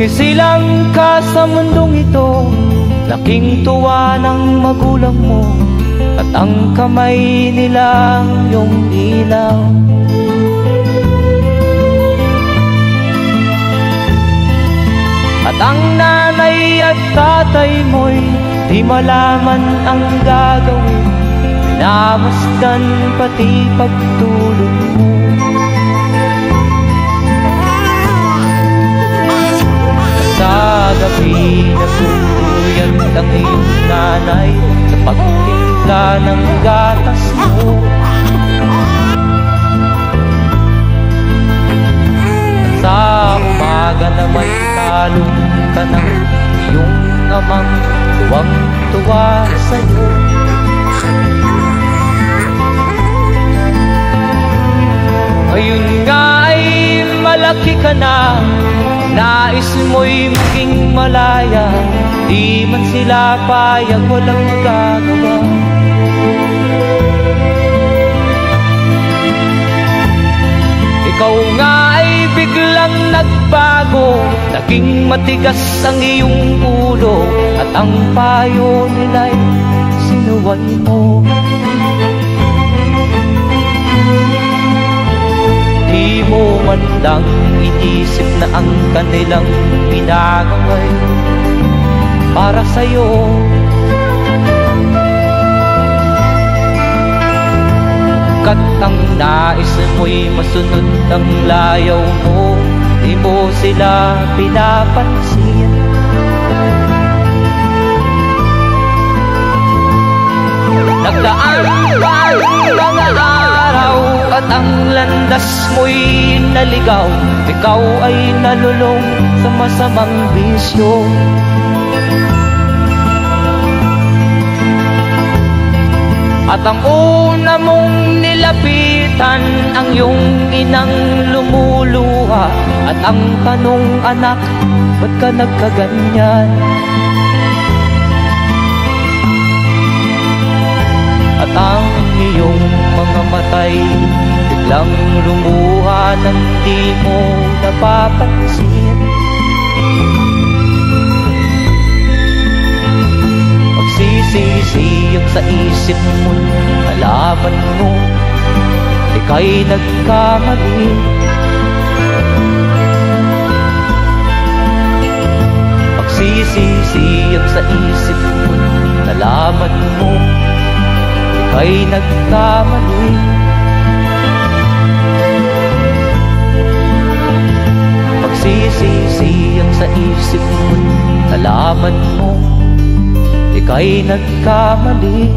Sumisilang ka sa mundong ito, laking tuwa ng magulang mo, at ang kamay nila yung ilaw. At ang nanay at tatay mo'y di malaman ang gagawin, minamasdan pati pagtulog mo. Sa gabi nagpupuyat ang iyong nanay sa pagtimpla ng gatas mo. Sa umaga naman talong ka ng iyong amang tuwang-tuwa sa'yo. Ngayon nga ay malaki ka na, nais mo'y maging malaya, di man sila payag, walang magagawa. Ikaw nga ay biglang nagbago, naging matigas ang iyong ulo, at ang payo nila'y sinuway mo. Di mo man lang inisip na ang kanilang pinagaway para sa'yo. Kat ang nais mo'y masunod ang layaw mo, di mo sila pinapansin. Nagdaan pa mga araw at ang landas mo'y naligaw, ikaw ay nalulong sa masamang bisyo. At ang una mong nilapitan ang iyong inang lumuluha, at ang tanong, anak, ba't ka nagkaganyan? At ang iyong mga matay biglang lumuha nang di mo napapansin. Magsisisiyag sa isip mo, nalaman mo ika'y nagkamali. Magsisisiyag sa isip mo, nalaman mo ika'y nagkamali. Magsisisiyag sa isip mo, nalaman mo ika'y nagkamali.